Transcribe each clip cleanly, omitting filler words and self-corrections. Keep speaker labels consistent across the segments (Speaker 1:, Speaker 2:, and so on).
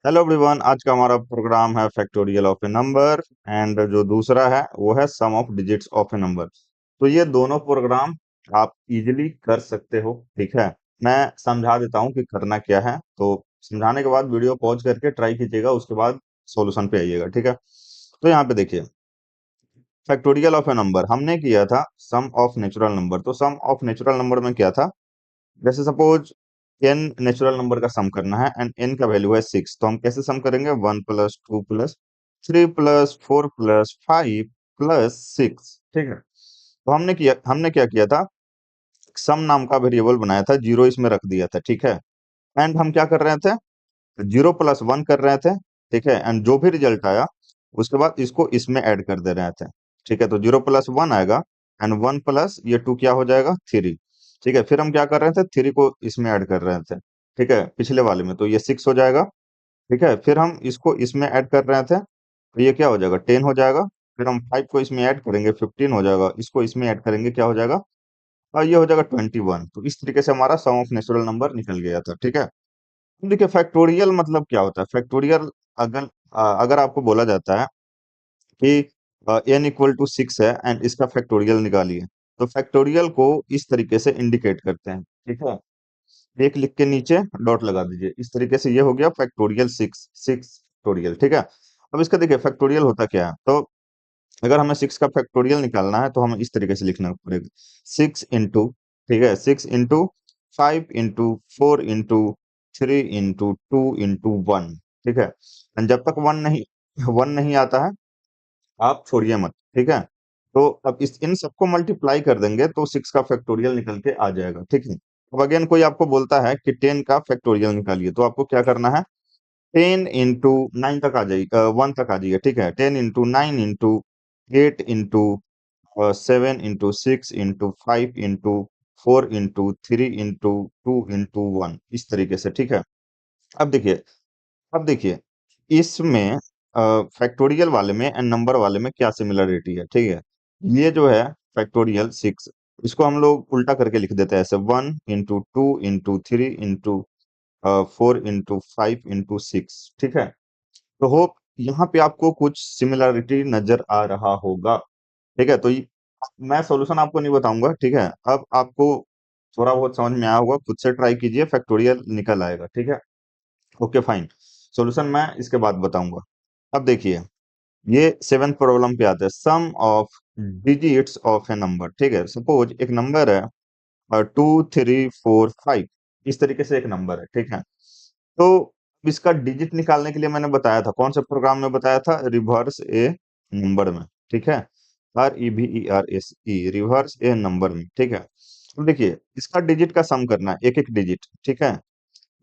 Speaker 1: Hello everyone, आज का हमारा प्रोग्राम है factorial of a number and जो दूसरा है वो है sum of digits of a number. तो ये दोनों प्रोग्राम आप इजीली कर सकते हो। ठीक है, मैं समझा देता हूँ कि करना क्या है। तो समझाने के बाद वीडियो पॉज करके ट्राई कीजिएगा, उसके बाद सॉल्यूशन पे आइएगा। ठीक है, तो यहाँ पे देखिए फैक्टोरियल ऑफ ए नंबर हमने किया था सम ऑफ नेचुरल नंबर। तो सम ऑफ नेचुरल नंबर में क्या था, जैसे सपोज n नेचुरल नंबर का सम करना है एंड n का वैल्यू है 6, तो हम कैसे सम करेंगे, 1 plus 2 plus 3 plus 4 plus 5 plus 6। ठीक है, तो हमने क्या किया था, सम नाम का वेरिएबल बनाया था, जीरो इसमें रख दिया था। ठीक है, एंड हम क्या कर रहे थे, जीरो प्लस वन कर रहे थे। ठीक है, एंड जो भी रिजल्ट आया उसके बाद इसको इसमें ऐड कर दे रहे थे। ठीक है, तो जीरो प्लस वन आएगा एंड वन प्लस ये टू क्या हो जाएगा, थ्री। ठीक है, फिर हम क्या कर रहे थे, थ्री को इसमें ऐड कर रहे थे। ठीक है, पिछले वाले में, तो ये सिक्स हो जाएगा। ठीक है, फिर हम इसको इसमें ऐड कर रहे थे, तो ये क्या हो जाएगा, टेन हो जाएगा। फिर हम फाइव को इसमें ऐड करेंगे, फिफ्टीन हो जाएगा। इसको इसमें ऐड करेंगे, क्या हो जाएगा, और ये हो जाएगा 21। तो इस तरीके से हमारा सम ऑफ नेचुरल नंबर निकल गया था। ठीक है, देखिए फैक्टोरियल मतलब क्या होता है। फैक्टोरियल अगर आपको बोला जाता है कि n इक्वल टू सिक्स है एंड इसका फैक्टोरियल निकालिए, तो फैक्टोरियल को इस तरीके से इंडिकेट करते हैं। ठीक है, एक लिख के नीचे डॉट लगा दीजिए, इस तरीके से ये हो गया फैक्टोरियल सिक्स, सिक्स फैक्टोरियल। ठीक है, अब इसका देखिए फैक्टोरियल होता क्या है। तो अगर हमें सिक्स का फैक्टोरियल निकालना है तो हमें इस तरीके से लिखना पड़ेगा, सिक्स इंटू, ठीक है, six into five into four into three into two into one. ठीक है, and जब तक वन नहीं आता है आप छोड़िए मत। ठीक है, तो अब इस इन सबको मल्टीप्लाई कर देंगे तो सिक्स का फैक्टोरियल निकल के आ जाएगा। ठीक है, अब अगेन कोई आपको बोलता है कि टेन का फैक्टोरियल निकालिए, तो आपको क्या करना है, टेन इंटू नाइन तक आ जाइए, वन तक आ जाइए। ठीक है, ten into nine into eight into seven into six into five into four into three into two into one, इस तरीके से। ठीक है, अब देखिए, इसमें फैक्टोरियल वाले में एंड नंबर वाले में क्या सिमिलरिटी है। ठीक है, ये जो है फैक्टोरियल सिक्स, इसको हम लोग उल्टा करके लिख देते हैं ऐसे, one into two into three into four into five into six. ठीक है, तो होप यहाँ पे आपको कुछ सिमिलरिटी नजर आ रहा होगा। ठीक है, तो मैं सॉल्यूशन आपको नहीं बताऊंगा। ठीक है, अब आपको थोड़ा बहुत समझ में आया होगा, खुद से ट्राई कीजिए, फैक्टोरियल निकल आएगा। ठीक है, ओके फाइन, सॉल्यूशन मैं इसके बाद बताऊंगा। अब देखिए, ये सेवेंथ प्रॉब्लम पे आता है, sum of digits of a number. ठीक है, सपोज एक नंबर है टू थ्री फोर फाइव, इस तरीके से एक नंबर है। ठीक है, तो इसका डिजिट निकालने के लिए मैंने बताया था, कौन से प्रोग्राम में बताया था, रिवर्स ए नंबर में। ठीक है, REVERSE, रिवर्स ए नंबर में। ठीक है, तो देखिए इसका डिजिट का सम करना है, एक एक डिजिट। ठीक है,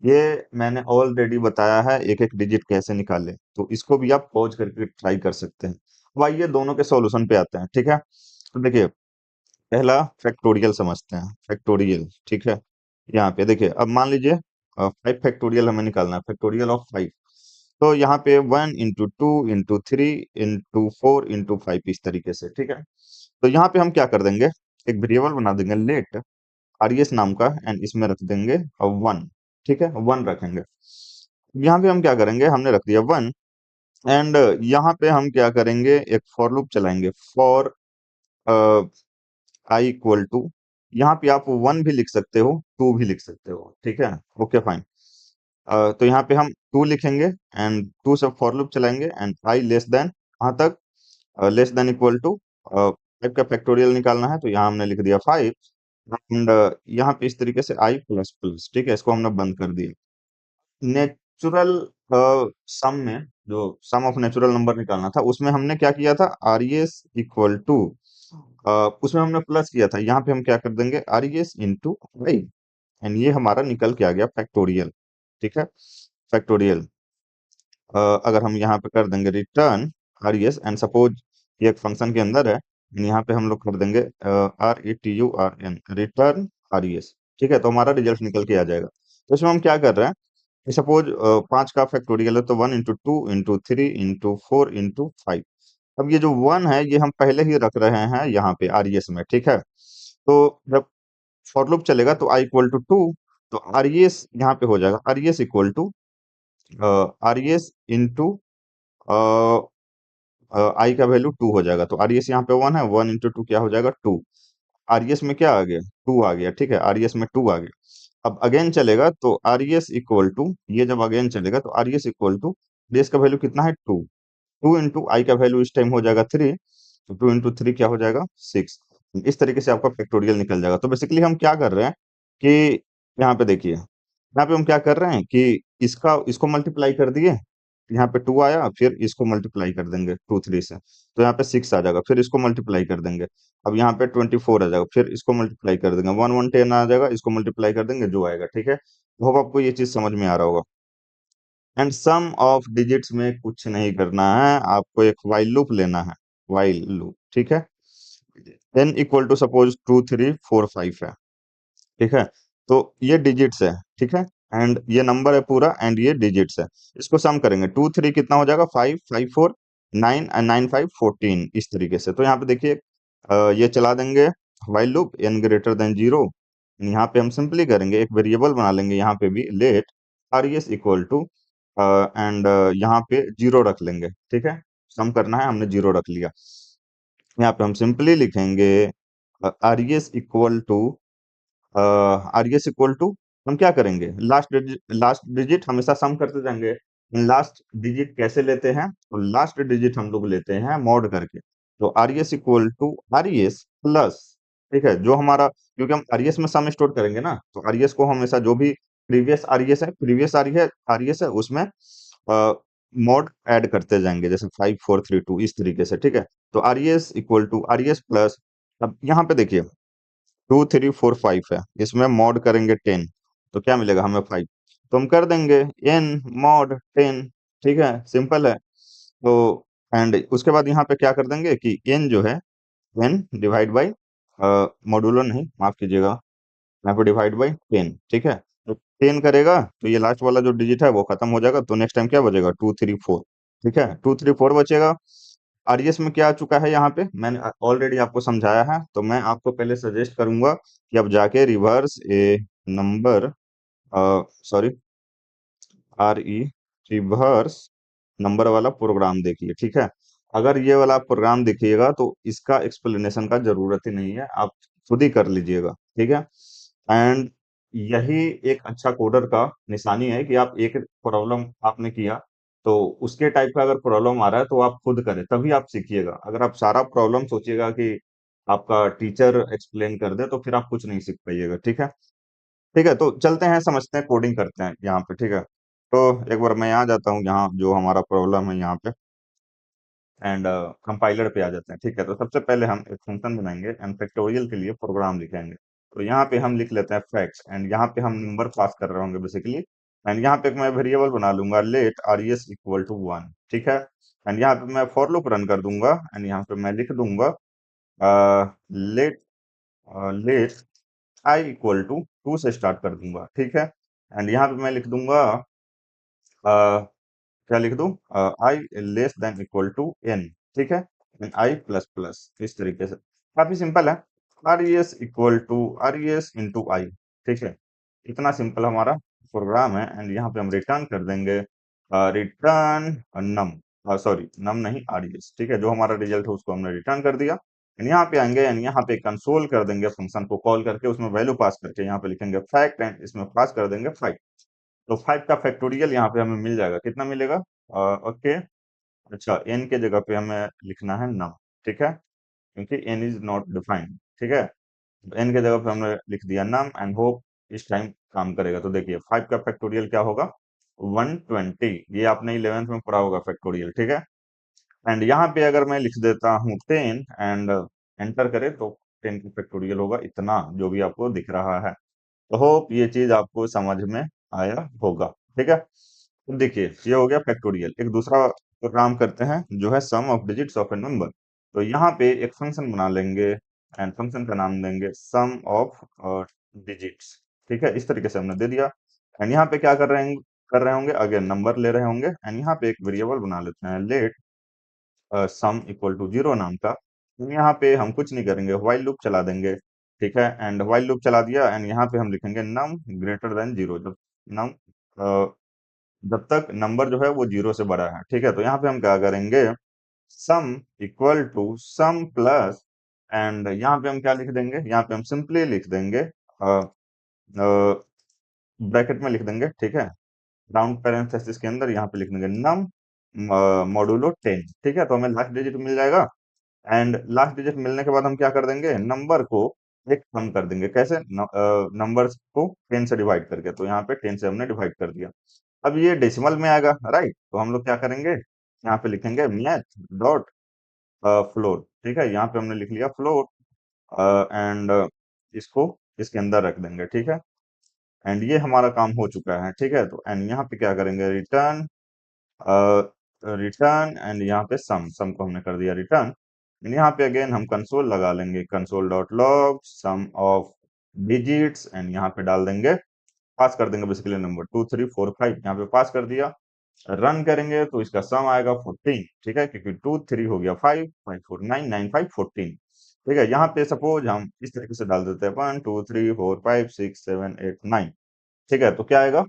Speaker 1: ये मैंने ऑलरेडी बताया है एक एक डिजिट कैसे निकाले, तो इसको भी आप पॉज करके ट्राई कर सकते हैं। अब आइए दोनों के सॉल्यूशन पे आते हैं। ठीक है, तो देखिए पहला फैक्टोरियल समझते हैं, फैक्टोरियल। ठीक है, यहाँ पे देखिए, अब मान लीजिए फाइव फैक्टोरियल हमें निकालना है, फैक्टोरियल ऑफ फाइव। तो यहाँ पे one into two into three into four into five, इस तरीके से। ठीक है, तो यहाँ पे हम क्या कर देंगे, एक वेरिएबल बना देंगे लेट RES नाम का एंड इसमें रख देंगे वन। ठीक है, वन रखेंगे। यहाँ पे हम क्या करेंगे, हमने रख दिया वन एंड यहाँ पे हम क्या करेंगे, एक फॉर लूप चलाएंगे, फॉर आई इक्वल टू, यहाँ पे आप वन भी लिख सकते हो, टू भी लिख सकते हो। ठीक है, ओके फाइन। तो यहाँ पे हम टू लिखेंगे एंड टू से फॉर लूप चलाएंगे एंड आई लेस देन, कहाँ तक, less than equal to five का फैक्टोरियल निकालना है, तो यहाँ हमने लिख दिया फाइव एंड यहाँ पे इस तरीके से आई प्लस प्लस। ठीक है, इसको हमने बंद कर दिया। नेचुरल सम में जो सम ऑफ नेचुरल नंबर निकालना था, उसमें हमने क्या किया था, RES इक्वल टू, उसमें हमने प्लस किया था, यहाँ पे हम क्या कर देंगे, RES इंटू आई, एंड ये हमारा निकल के आ गया फैक्टोरियल। ठीक है, फैक्टोरियल अगर हम यहाँ पे कर देंगे रिटर्न RES एंड सपोज ये एक फंक्शन के अंदर है, and यहाँ पे हम लोग कर देंगे RETURN, रिटर्न RES। ठीक है, तो हमारा रिजल्ट निकल के आ जाएगा। तो इसमें हम क्या कर रहे हैं, सपोज पांच का फैक्टोरियल है, तो one into two into three into four into five. अब ये जो वन है ये हम पहले ही रख रहे हैं यहाँ पे RES में। ठीक है, तो जब फॉर लूप चलेगा तो आई इक्वल टू टू, तो RES यहाँ पे हो जाएगा RES equal to R E S into I का वैल्यू 2 हो जाएगा। तो आर ई एस यहाँ पे 1 है, 1 इंटू 2 क्या हो जाएगा 2। आर ई एस में क्या आ गया 2 आ गया, ठीक है, आर ई एस में 2 आ गया। अब अगेन चलेगा तो R E S equal to, ये जब अगेन चलेगा तो R E S equal to, R E S का वैल्यू कितना है 2, 2 इंटू आई का वैल्यू इस टाइम हो जाएगा 3, तो 2 इंटू 3 क्या हो जाएगा 6। इस तरीके से आपका फैक्टोरियल निकल जाएगा। तो बेसिकली हम क्या कर रहे हैं कि यहाँ पे देखिए, यहाँ पे हम क्या कर रहे हैं कि इसका इसको मल्टीप्लाई कर दिए, यहाँ पे 2 आया, फिर इसको मल्टीप्लाई कर देंगे 2 3 से, तो यहाँ पे 6 आ जाएगा, फिर इसको मल्टीप्लाई कर देंगे। अब यहाँ पे 24 आ जाएगा, फिर इसको मल्टीप्लाई कर देंगे, 1 1 10 आ जाएगा, इसको मल्टीप्लाई कर देंगे जो आएगा, ठीक है। होप आपको ये चीज समझ में आ रहा होगा। एंड सम ऑफ डिजिट्स में कुछ नहीं करना है, आपको एक while लूप लेना है, while लूप, ठीक है। n इक्वल टू सपोज 2 3 4 5 है, ठीक है। तो ये डिजिट्स है, ठीक है, एंड ये नंबर है पूरा, एंड ये डिजिट्स है। इसको सम करेंगे 2 3 कितना हो जाएगा 5 5 4 9 एंड 9 5 14, इस तरीके से। तो यहाँ पे देखिए ये चला देंगे while loop n greater than 0। यहाँ पे हम सिंपली करेंगे, एक वेरिएबल बना लेंगे यहाँ पे भी, let R S equal to, and यहाँ पे 0 रख लेंगे, ठीक है। सम करना है, हमने 0 रख लिया। यहाँ पे हम सिंपली लिखेंगे R S equal to, R S equal to, हम क्या करेंगे, लास्ट डिजिट हमेशा सम करते जाएंगे। लास्ट डिजिट कैसे लेते हैं, तो लास्ट डिजिट हम लोग लेते हैं मॉड करके। तो R S equal to R S plus, ठीक है, जो हमारा, क्योंकि हम आर एस में सम स्टोर करेंगे ना, तो आर एस को हमेशा जो भी प्रीवियस आर एस है, प्रीवियस आर एस है उसमें मॉड ऐड करते जाएंगे, जैसे 5 4 3 2 इस तरीके से, ठीक है। तो R S equal to R S plus, अब यहाँ पे देखिए 2 3 4 5 है, इसमें मॉड करेंगे 10, तो क्या मिलेगा हमें 5। तो हम कर देंगे n मॉड 10, ठीक है, सिंपल है। तो एंड उसके बाद यहाँ पे क्या कर देंगे कि n जो है, n डिवाइड बाई, मॉडुलो नहीं, माफ कीजिएगा, यहाँ पे डिवाइड बाई 10, ठीक है। तो 10 करेगा तो ये लास्ट वाला जो डिजिट है वो खत्म हो जाएगा, तो नेक्स्ट टाइम क्या बचेगा 2 3 4, ठीक है, 2 3 4 बचेगा। आरएस में क्या आ चुका है, यहाँ पे मैंने ऑलरेडी आपको समझाया है, तो मैं आपको पहले सजेस्ट करूंगा कि अब जाके reverse a number, sorry, R E, reverse number वाला प्रोग्राम देखिए, ठीक है। अगर ये वाला प्रोग्राम देखिएगा तो इसका एक्सप्लेनेशन का जरूरत ही नहीं है, आप खुद ही कर लीजिएगा, ठीक है। एंड यही एक अच्छा कोडर का निशानी है कि आप एक प्रॉब्लम आपने किया, तो उसके टाइप का अगर प्रॉब्लम आ रहा है तो आप खुद करें, तभी आप सीखिएगा। अगर आप सारा प्रॉब्लम सोचिएगा कि आपका टीचर एक्सप्लेन कर दे, तो फिर आप कुछ नहीं सीख पाइएगा, ठीक है। ठीक है, तो चलते हैं, समझते हैं, कोडिंग करते हैं यहाँ पे, ठीक है। तो एक बार मैं यहाँ जाता हूँ, यहाँ जो हमारा प्रॉब्लम है यहाँ पे, एंड कंपाइलर पे आ जाते हैं, ठीक है। तो सबसे पहले हम एक फंक्शन बनाएंगे एंड फैक्टोरियल के लिए प्रोग्राम लिखेंगे। तो यहाँ पे हम लिख लेते हैं फैक्ट्स, एंड यहाँ पे हम नंबर पास कर रहे होंगे बेसिकली। एंड यहाँ पे मैं वेरिएबल बना लूंगा let R S equal to 1, ठीक है। एंड यहाँ पे मैं फॉर लूप रन कर दूंगा, एंड यहाँ पे मैं लिख दूंगा let let I equal to 2 से स्टार्ट कर दूंगा, ठीक है। एंड यहाँ पे मैं लिख दूंगा, क्या लिख दूं, I less than equal to N, ठीक है, एंड आई प्लस प्लस, इस तरीके से। काफी सिंपल है, R S equal to R S into I, ठीक है। इतना सिंपल हमारा प्रोग्राम है, एंड यहाँ पे हम रिटर्न कर देंगे रिटर्न नम, सॉरी नम नहीं आर एस, ठीक है। जो हमारा रिजल्ट है उसको हमने रिटर्न कर दिया। एंड यहाँ पे आएंगे, एंड यहाँ पे कंसोल कर देंगे, फंक्शन को कॉल करके उसमें वैल्यू पास करके यहाँ पे लिखेंगे फैक्ट, एंड इसमें पास कर देंगे 5। तो 5 का फैक्टोरियल यहाँ पे हमें मिल जाएगा, कितना मिलेगा, ओके। अच्छा, n के जगह पे हमें लिखना है नम, ठीक है, क्योंकि n इज नॉट डिफाइंड, ठीक है। n के जगह पे हमने लिख दिया नम, एंड होप इस टाइम काम करेगा। तो देखिए 5 का फैक्टोरियल क्या होगा 120, ये आपने 11th में पढ़ा होगा फैक्टोरियल, ठीक है। एंड यहाँ पे अगर मैं लिख देता हूँ 10 एंड एंटर करे, तो 10 का फैक्टोरियल होगा इतना, जो भी आपको दिख रहा है। तो होप ये चीज आपको समझ में आया होगा, ठीक है। तो देखिए ये हो गया फैक्टोरियल। एक दूसरा काम करते हैं जो है sum of digits of a number. तो यहाँ पे एक फंक्शन बना लेंगे, एंड फंक्शन का नाम देंगे सम ऑफ डिजिट्स, ठीक है। इस तरीके से हमने दे दिया, एंड यहाँ पे क्या कर रहे होंगे, अगेन नंबर ले रहे होंगे, एंड यहाँ पे एक वेरिएबल बना लेते हैं लेट सम इक्वल टू 0 नाम का। यहाँ पे हम कुछ नहीं करेंगे, व्हाइल लूप चला देंगे, ठीक है। एंड व्हाइल लूप चला दिया, एंड यहाँ पे हम लिखेंगे नम ग्रेटर देन 0, जब नम जब तक नंबर जो है वो 0 से बड़ा है, ठीक है? तो यहाँ पे हम क्या करेंगे, sum equal to sum plus, and यहाँ पे हम क्या लिख देंगे, यहाँ पे हम सिंपली लिख देंगे ब्रैकेट में लिख देंगे, ठीक है? राउंड पैरेंथेसिस के अंदर यहाँ पे लिख देंगे नम मॉडुलो 10, ठीक है? तो हमें लास्ट डिजिट मिल जाएगा, एंड लास्ट डिजिट मिलने के बाद हम क्या कर देंगे, नंबर को एक कम कर देंगे, कैसे, नंबर्स को 10 से डिवाइड करके। तो यहाँ पे 10 से हमने डिवाइड कर दिया। अब ये डेसिमल में आएगा, राइट? तो हम लोग क्या करेंगे, यहाँ पे लिखेंगे मैथ डॉट फ्लोट, ठीक है? यहाँ पे हमने लिख लिया फ्लोट, एंड इसको इसके अंदर रख देंगे, ठीक है? एंड ये हमारा काम हो चुका है, ठीक है? तो एंड यहाँ पे क्या करेंगे, रिटर्न रिटर्न, एंड यहाँ पे सम को हमने कर दिया रिटर्न। एंड यहाँ पे अगेन हम कंसोल लगा लेंगे, console dot log sum of digits, and यहाँ पे डाल देंगे, पास कर देंगे बेसिकली नंबर 2 3 4 5, यहाँ पे पास कर दिया। रन करेंगे तो इसका सम आएगा 14, ठीक है? क्योंकि 2 3 हो गया 5 5 4 9 9 5 14, ठीक है? यहाँ पे सपोज हम इस तरीके से डाल देते हैं 1 2 3 4 5 6 7 8 9, ठीक है? तो क्या आएगा,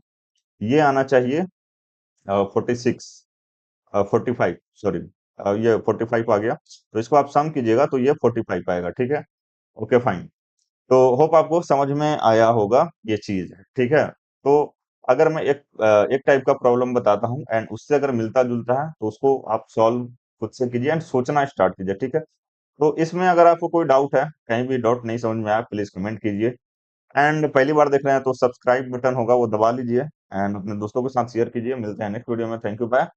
Speaker 1: ये आना चाहिए 46 45, सॉरी, ये 45 आ गया। तो इसको आप सम कीजिएगा तो ये 45 आएगा, ठीक है? Okay fine. तो होप आपको समझ में आया होगा ये चीज, ठीक है? तो अगर मैं एक टाइप का प्रॉब्लम बताता हूँ एंड उससे अगर मिलता जुलता है तो उसको आप सॉल्व खुद से कीजिए एंड सोचना स्टार्ट कीजिए, ठीक है? तो इसमें अगर आपको कोई डाउट है, कहीं भी डाउट नहीं समझ में आया, प्लीज कमेंट कीजिए। एंड पहली बार देख रहे हैं तो सब्सक्राइब बटन होगा वो दबा लीजिए, एंड अपने दोस्तों के साथ शेयर कीजिए। मिलते हैं नेक्स्ट वीडियो में। Thank you, bye.